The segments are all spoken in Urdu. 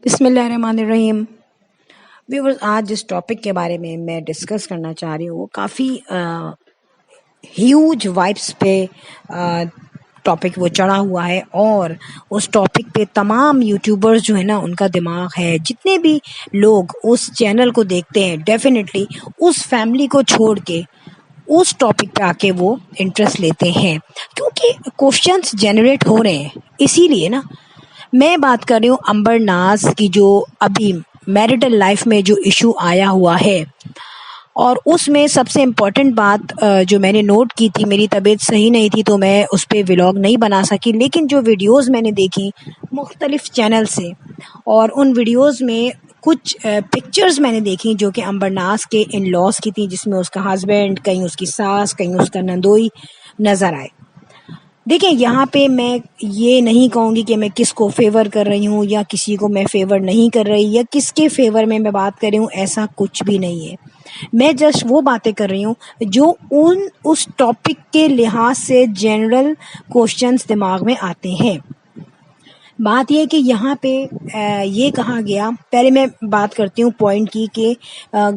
بسم اللہ الرحمن الرحیم ویورز، آج جس ٹاپک کے بارے میں ڈسکس کرنا چاہ رہی ہوں وہ کافی ہیوج وائبس پہ ٹاپک وہ چڑھا ہوا ہے، اور اس ٹاپک پہ تمام یوٹیوبرز جو ہے نا ان کا دماغ ہے. جتنے بھی لوگ اس چینل کو دیکھتے ہیں ڈیفینیٹلی اس فیملی کو چھوڑ کے اس ٹاپک پہ آ کے وہ انٹرسٹ لیتے ہیں، کیونکہ کوشچنس جنریٹ ہو رہے ہیں. اسی لیے نا میں بات کر رہی ہوں امبر ناز کی، جو ابھی میرٹل لائف میں جو ایشو آیا ہوا ہے، اور اس میں سب سے امپورٹنٹ بات جو میں نے نوٹ کی تھی، میری طبیعت صحیح نہیں تھی تو میں اس پہ ولاگ نہیں بنا سکی، لیکن جو ویڈیوز میں نے دیکھی مختلف چینل سے، اور ان ویڈیوز میں کچھ پکچرز میں نے دیکھی جو کہ امبر ناز کے ان لاس کی تھی، جس میں اس کا ہسبینڈ، کہیں اس کی ساس، کہیں اس کا نندوئی نظر آئے. دیکھیں، یہاں پہ میں یہ نہیں کہوں گی کہ میں کس کو فیور کر رہی ہوں یا کسی کو میں فیور نہیں کر رہی، یا کس کے فیور میں بات کر رہی ہوں، ایسا کچھ بھی نہیں ہے. میں جسٹ وہ باتیں کر رہی ہوں جو اس ٹاپک کے لحاظ سے جنرل کوشچنس دماغ میں آتے ہیں. بات یہ کہ یہاں پہ یہ کہا گیا، پہلے میں بات کرتی ہوں پوائنٹ کی، کہ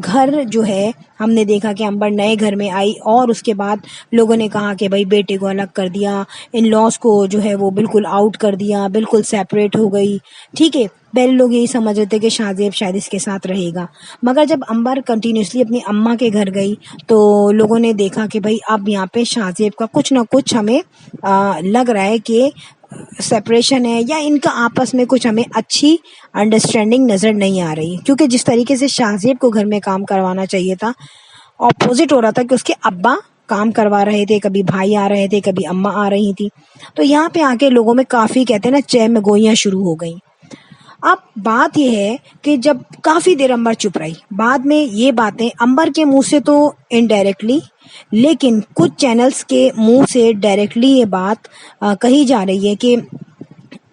گھر جو ہے ہم نے دیکھا کہ امبر نئے گھر میں آئی، اور اس کے بعد لوگوں نے کہا کہ بھائی بیٹے کو الگ کر دیا، ان لاس کو جو ہے وہ بالکل آؤٹ کر دیا، بالکل سیپریٹ ہو گئی. ٹھیک ہے، پہلے لوگ یہی سمجھ رہے تھے کہ شاہ زیب شاید اس کے ساتھ رہے گا، مگر جب امبر کنٹینیوسلی اپنی اماں کے گھر گئی تو لوگوں نے دیکھا کہ بھائی اب یہاں پہ شاہ زیب کا کچھ نہ کچھ ہمیں لگ رہا ہے کہ سپریشن ہے، یا ان کا آپس میں کچھ ہمیں اچھی انڈرسٹینڈنگ نظر نہیں آ رہی. کیونکہ جس طریقے سے شاہ زیب کو گھر میں کام کروانا چاہیے تھا، اپوزٹ ہو رہا تھا کہ اس کے ابا کام کروا رہے تھے، کبھی بھائی آ رہے تھے، کبھی اماں آ رہی تھی. تو یہاں پہ آ کے لوگوں میں کافی کہتے ہیں نا چہ میں گوئیاں شروع ہو گئیں. اب بات یہ ہے کہ جب کافی دیر امبر چپ رہی، بعد میں یہ باتیں امبر کے منہ سے تو انڈائریکٹلی، لیکن کچھ چینلز کے منہ سے ڈائریکٹلی یہ بات کہی جا رہی ہے کہ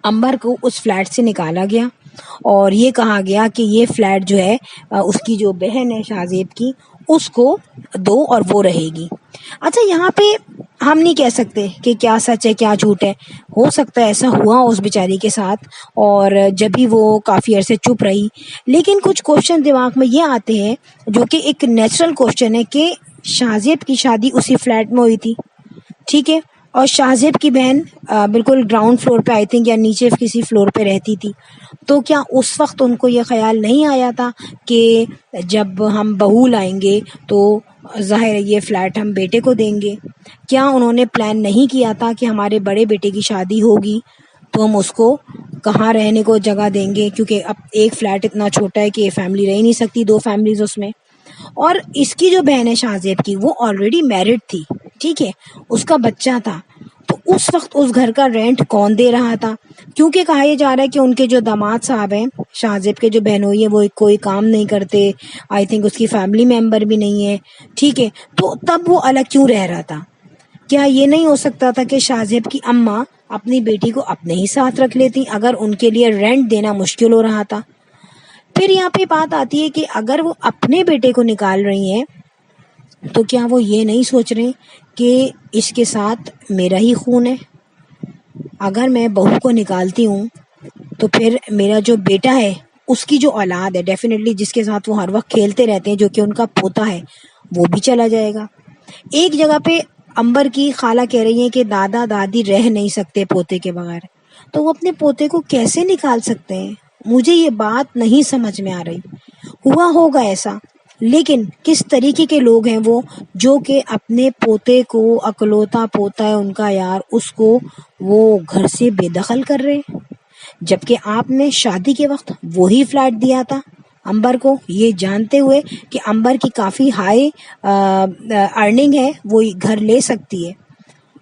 امبر کو اس فلیٹ سے نکالا گیا، اور یہ کہا گیا کہ یہ فلیٹ جو ہے اس کی جو بہن ہے شاہ زیب کی، اس کو دو اور وہ رہے گی. اچھا، یہاں پہ ہم نہیں کہہ سکتے کہ کیا سچ ہے کیا جھوٹ ہے. ہو سکتا ہے ایسا ہوا اس بیچاری کے ساتھ، اور جب بھی وہ کافی عرصے چپ رہی. لیکن کچھ کوشچن دماغ میں یہ آتے ہیں جو کہ ایک نیچرل کوشچن ہے، کہ شاہ زیب کی شادی اسی فلیٹ میں ہوئی تھی، ٹھیک ہے، اور شاہ زیب کی بہن بالکل گراؤنڈ فلور پہ آئی تھنک، یا نیچے کسی فلور پہ رہتی تھی. تو کیا اس وقت ان کو یہ خیال نہیں آیا تھا کہ جب ہم بہو لائیں گے تو ظاہر ہے یہ فلیٹ ہم بیٹے کو دیں گے؟ کیا انہوں نے پلان نہیں کیا تھا کہ ہمارے بڑے بیٹے کی شادی ہوگی تو ہم اس کو کہاں رہنے کو جگہ دیں گے؟ کیونکہ اب ایک فلیٹ اتنا چھوٹا ہے کہ یہ فیملی رہ نہیں سکتی، دو فیملیز اس میں. اور اس کی جو بہن ہے شاہ زیب کی، وہ آلریڈی میرڈ تھی، ٹھیک ہے، اس کا بچہ تھا. تو اس وقت اس گھر کا رینٹ کون دے رہا تھا؟ کیونکہ کہا یہ جا رہا ہے کہ ان کے جو داماد صاحب ہیں، شاہ زیب کے جو بہنوئی ہیں، وہ کوئی کام نہیں کرتے، آئی تھنک اس کی فیملی ممبر بھی نہیں ہے، ٹھیک ہے. تو تب وہ الگ کیوں رہ رہا تھا؟ کیا یہ نہیں ہو سکتا تھا کہ شاہ زیب کی اماں اپنی بیٹی کو اپنے ہی ساتھ رکھ لیتی اگر ان کے لیے رینٹ دینا مشکل ہو رہا تھا؟ پھر یہاں پہ بات آتی ہے کہ اگر وہ اپنے بیٹے کو نکال رہی ہیں تو کیا وہ یہ نہیں سوچ رہے کہ اس کے ساتھ میرا ہی خون ہے؟ اگر میں بہو کو نکالتی ہوں تو پھر میرا جو بیٹا ہے، اس کی جو اولاد ہے، ڈیفینیٹلی جس کے ساتھ وہ ہر وقت کھیلتے رہتے ہیں، جو کہ ان کا پوتا ہے، وہ بھی چلا جائے گا. ایک جگہ پہ امبر کی خالہ کہہ رہی ہیں کہ دادا دادی رہ نہیں سکتے پوتے کے بغیر، تو وہ اپنے پوتے کو کیسے نکال سکتے ہیں؟ مجھے یہ بات نہیں سمجھ میں آ رہی. ہوا ہوگا ایسا، لیکن کس طریقے کے لوگ ہیں وہ، جو کہ اپنے پوتے کو، اکلوتا پوتا ہے ان کا یار، اس کو وہ گھر سے بے دخل کر رہے، جبکہ آپ نے شادی کے وقت وہی فلیٹ دیا تھا امبر کو، یہ جانتے ہوئے کہ امبر کی کافی ہائی ارننگ ہے، وہ گھر لے سکتی ہے.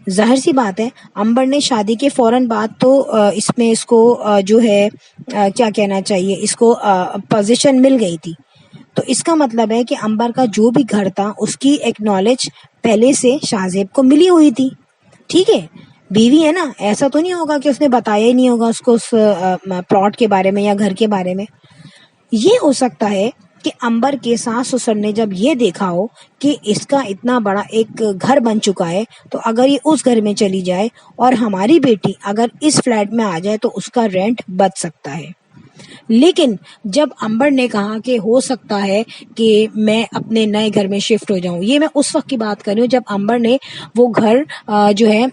ظاہر سی بات ہے، امبر نے شادی کے فوراً بعد تو اس میں اس کو جو ہے کیا کہنا چاہیے، اس کو پوزیشن مل گئی تھی. تو اس کا مطلب ہے کہ امبر کا جو بھی گھر تھا اس کی ایکنالج پہلے سے شاہ زیب کو ملی ہوئی تھی، ٹھیک ہے، بیوی ہے نا، ایسا تو نہیں ہوگا کہ اس نے بتایا ہی نہیں ہوگا اس کو اس پلاٹ کے بارے میں یا گھر کے بارے میں. یہ ہو سکتا ہے کہ امبر کے ساس سسر نے جب یہ دیکھا ہو کہ اس کا اتنا بڑا ایک گھر بن چکا ہے، تو اگر یہ اس گھر میں چلی جائے اور ہماری بیٹی اگر اس فلیٹ میں آ جائے تو اس کا رینٹ بچ سکتا ہے. لیکن جب امبر نے کہا کہ ہو سکتا ہے کہ میں اپنے نئے گھر میں شفٹ ہو جاؤں، یہ میں اس وقت کی بات کر رہی ہوں جب امبر نے وہ گھر جو ہے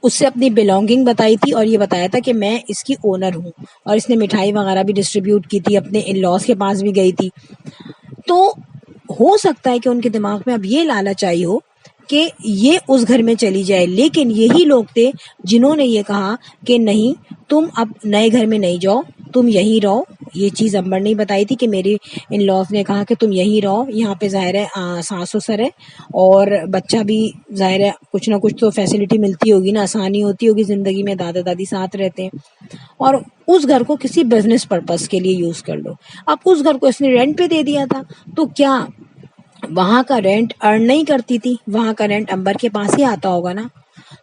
اس سے اپنی بلونگنگ بتائی تھی اور یہ بتایا تھا کہ میں اس کی اونر ہوں، اور اس نے مٹھائی وغیرہ بھی ڈسٹریبیوٹ کی تھی، اپنے ان لاس کے پاس بھی گئی تھی. تو ہو سکتا ہے کہ ان کے دماغ میں اب یہ لالچ آئی ہو کہ یہ اس گھر میں چلی جائے، لیکن یہی لوگ تھے جنہوں نے یہ کہا کہ نہیں تم اب نئے گھر میں نہیں جاؤ، تم یہیں رہو. یہ چیز امبر نے بتائی تھی کہ میری ان لاس نے کہا کہ تم یہیں رہو، یہاں پہ ظاہر ہے ساس سسر ہے اور بچہ بھی ظاہر ہے کچھ نہ کچھ تو فیسلٹی ملتی ہوگی نا، آسانی ہوتی ہوگی زندگی میں، دادا دادی ساتھ رہتے ہیں، اور اس گھر کو کسی بزنس پرپس کے لیے یوز کر لو. اب اس گھر کو اس نے رینٹ پہ دے دیا تھا، تو کیا وہاں کا رینٹ ارن نہیں کرتی تھی؟ وہاں کا رینٹ امبر کے پاس ہی آتا ہوگا نا.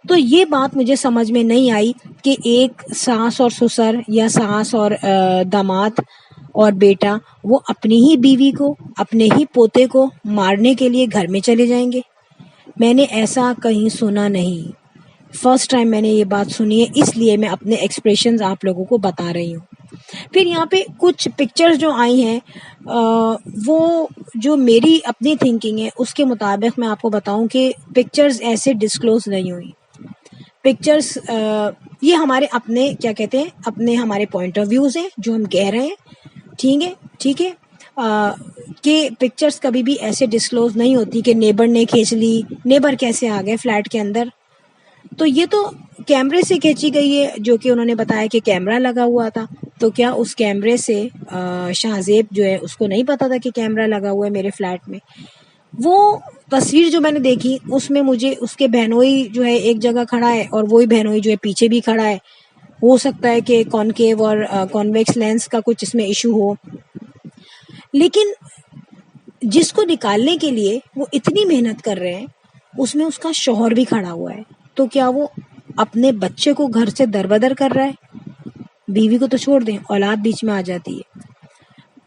تو یہ بات مجھے سمجھ میں نہیں آئی کہ ایک ساس اور سسر یا ساس اور داماد اور بیٹا وہ اپنی ہی بیوی کو، اپنے ہی پوتے کو مارنے کے لیے گھر میں چلے جائیں گے. میں نے ایسا کہیں سنا نہیں، فرسٹ ٹائم میں نے یہ بات سنی ہے، اس لیے میں اپنے ایکسپریشنز آپ لوگوں کو بتا رہی ہوں. پھر یہاں پہ کچھ پکچرز جو آئی ہیں وہ جو میری اپنی تھنکنگ ہے اس کے مطابق میں آپ کو بتاؤں کہ پکچرز ایسے ڈسکلوز نہیں ہوئی. پکچرز یہ ہمارے اپنے کیا کہتے ہیں، اپنے ہمارے پوائنٹ آف ویوز ہیں جو ہم کہہ رہے ہیں، ٹھیک ہے کہ پکچرز کبھی بھی ایسے ڈسکلوز نہیں ہوتی کہ نیبر نے کھینچ لی. نیبر کیسے آ گئے فلیٹ کے اندر؟ تو یہ تو کیمرے سے کھینچی گئی ہے، جو کہ انہوں نے بتایا کہ کیمرہ لگا ہوا تھا. تو کیا اس کیمرے سے شاہ زیب جو ہے اس کو نہیں پتا تھا کہ کیمرہ لگا ہوا ہے میرے فلیٹ میں؟ وہ تصویر جو میں نے دیکھی اس میں مجھے اس کے بہنوئی جو ہے ایک جگہ کھڑا ہے اور وہی بہنوئی جو ہے پیچھے بھی کھڑا ہے. ہو سکتا ہے کہ کانکیو اور کانویکس لینس کا کچھ اس میں ایشو ہو، لیکن جس کو نکالنے کے لیے وہ اتنی محنت کر رہے ہیں اس میں اس کا شوہر بھی کھڑا ہوا ہے. تو کیا وہ اپنے بچے کو گھر سے دربدر کر رہا ہے؟ بیوی کو تو چھوڑ دیں، اولاد بیچ میں آ جاتی ہے.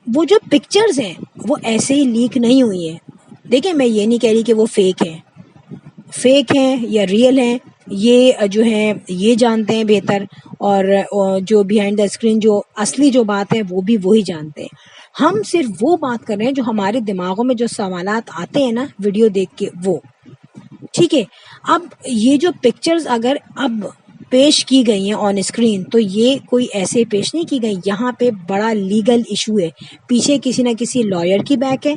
وہ جو پکچرز ہیں وہ ایسے ہی لیک نہیں ہوئی ہیں. دیکھیں میں یہ نہیں کہہ رہی کہ وہ فیک ہیں یا ریئل ہیں، یہ جو ہیں یہ جانتے ہیں بہتر، اور جو بیہائنڈ دا اسکرین جو اصلی جو بات ہے وہ بھی وہی جانتے ہیں. ہم صرف وہ بات کر رہے ہیں جو ہمارے دماغوں میں جو سوالات آتے ہیں نا ویڈیو دیکھ کے، وہ ٹھیک ہے. اب یہ جو پکچرز اگر اب پیش کی گئی ہیں آن اسکرین تو یہ کوئی ایسے پیش نہیں کی گئی، یہاں پہ بڑا لیگل ایشو ہے، پیچھے کسی نہ کسی لائر کی بیک ہے.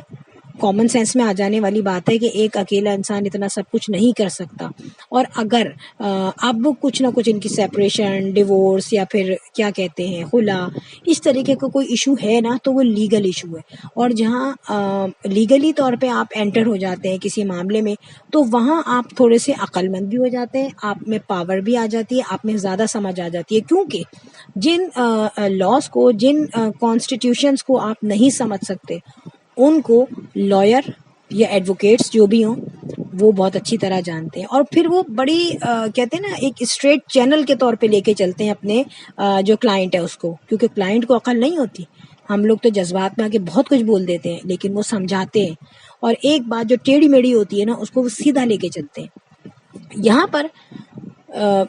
کامن سینس میں آ جانے والی بات ہے کہ ایک اکیلا انسان اتنا سب کچھ نہیں کر سکتا، اور اگر اب کچھ نہ کچھ ان کی سیپریشن، ڈیورس یا پھر کیا کہتے ہیں خلا، اس طریقے کا کوئی ایشو ہے نا تو وہ لیگل ایشو ہے. اور جہاں لیگلی طور پہ آپ انٹر ہو جاتے ہیں کسی معاملے میں تو وہاں آپ تھوڑے سے عقل مند بھی ہو جاتے ہیں، آپ میں پاور بھی آ جاتی ہے، آپ میں زیادہ سمجھ آ جاتی ہے، کیونکہ جن لاس کو، جن کانسٹیٹیوشنز کو آپ نہیں سمجھ سکتے ان کو لائر یا ایڈوکیٹس جو بھی ہوں وہ بہت اچھی طرح جانتے ہیں، اور پھر وہ بڑی کہتے ہیں نا ایک اسٹریٹ چینل کے طور پہ لے کے چلتے ہیں اپنے جو کلائنٹ ہے اس کو، کیونکہ کلائنٹ کو عقل نہیں ہوتی. ہم لوگ تو جذبات میں آ کے بہت کچھ بول دیتے ہیں، لیکن وہ سمجھاتے ہیں، اور ایک بات جو ٹیڑھی میڑھی ہوتی ہے نا اس کو وہ سیدھا لے کے چلتے ہیں. یہاں پر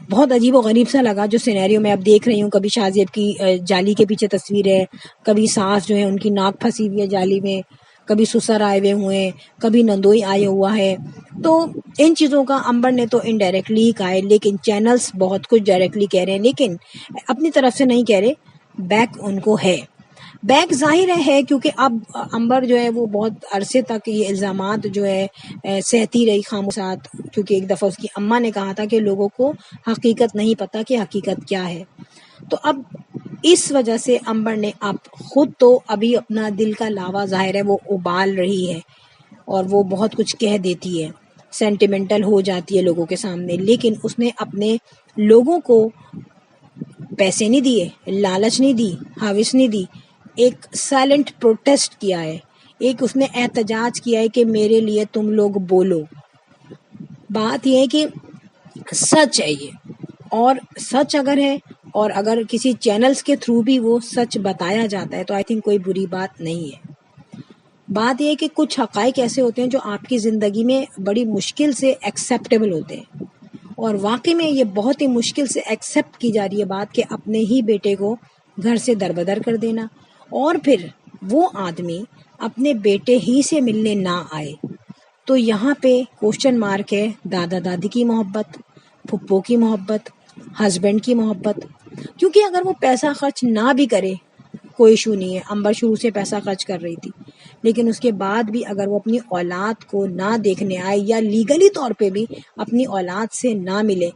بہت عجیب و غریب سا لگا جو سینیریو میں اب دیکھ رہی ہوں، کبھی شاہ زیب کی جالی کے پیچھے تصویر ہے، کبھی ساس جو ہے ان کی ناک پھنسی ہوئی ہے جالی میں، کبھی سسر آئے ہوئے ہوئے، کبھی نندوئی آیا ہوا ہے. تو ان چیزوں کا امبر نے تو انڈائریکٹلی کہا ہے، لیکن چینلز بہت کچھ ڈائریکٹلی کہہ رہے ہیں، لیکن اپنی طرف سے نہیں کہہ رہے، بیک ان کو ہے. بیک ظاہر ہے کیونکہ اب امبر جو ہے وہ بہت عرصے تک یہ الزامات جو ہے سہتی رہی خاموشات، کیونکہ ایک دفعہ اس کی اماں نے کہا تھا کہ لوگوں کو حقیقت نہیں پتہ کہ حقیقت کیا ہے. تو اب اس وجہ سے امبر نے اب خود تو ابھی اپنا دل کا لاوا ظاہر ہے وہ ابال رہی ہے اور وہ بہت کچھ کہہ دیتی ہے، سینٹیمنٹل ہو جاتی ہے لوگوں کے سامنے، لیکن اس نے اپنے لوگوں کو پیسے نہیں دیے، لالچ نہیں دی، ہاوس نہیں دی، ایک سائلنٹ پروٹیسٹ کیا ہے، ایک اس نے احتجاج کیا ہے کہ میرے لیے تم لوگ بولو. بات یہ ہے کہ سچ ہے یہ، اور سچ اگر ہے اور اگر کسی چینلز کے تھرو بھی وہ سچ بتایا جاتا ہے تو آئی تھنک کوئی بری بات نہیں ہے. بات یہ ہے کہ کچھ حقائق ایسے ہوتے ہیں جو آپ کی زندگی میں بڑی مشکل سے ایکسیپٹیبل ہوتے ہیں، اور واقعی میں یہ بہت ہی مشکل سے ایکسیپٹ کی جا رہی ہے بات کہ اپنے ہی بیٹے کو گھر سے دربدر کر دینا، اور پھر وہ آدمی اپنے بیٹے ہی سے ملنے نہ آئے، تو یہاں پہ کوشچن مارک ہے دادا دادی کی محبت، پھپھو کی محبت، ہسبینڈ کی محبت. کیونکہ اگر وہ پیسہ خرچ نہ بھی کرے کوئی ایشو نہیں ہے. امبر شروع سے پیسہ خرچ کر رہی تھی، لیکن اس کے بعد بھی اگر وہ اپنی اولاد کو نہ دیکھنے آئے یا لیگلی طور پہ بھی اپنی اولاد سے نہ ملے،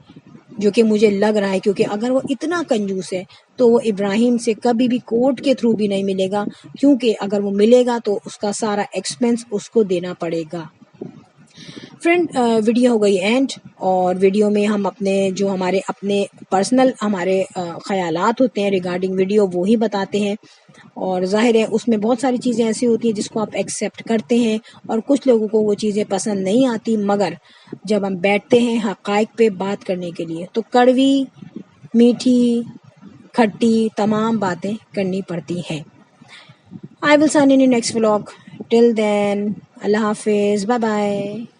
جو کہ مجھے لگ رہا ہے کیونکہ اگر وہ اتنا کنجوس ہے تو وہ ابراہیم سے کبھی بھی کورٹ کے تھرو بھی نہیں ملے گا، کیونکہ اگر وہ ملے گا تو اس کا سارا ایکسپینس اس کو دینا پڑے گا. فرینڈ، ویڈیو ہو گئی اینڈ، اور ویڈیو میں ہم ہمارے اپنے پرسنل ہمارے خیالات ہوتے ہیں ریگارڈنگ ویڈیو وہی بتاتے ہیں، اور ظاہر ہے اس میں بہت ساری چیزیں ایسی ہوتی ہیں جس کو آپ ایکسیپٹ کرتے ہیں اور کچھ لوگوں کو وہ چیزیں پسند نہیں آتی، مگر جب ہم بیٹھتے ہیں حقائق پہ بات کرنے کے لیے تو کڑوی میٹھی کھٹی تمام باتیں کرنی پڑتی ہیں. I will sign in your next vlog. Till then, Allah Hafiz. Bye bye.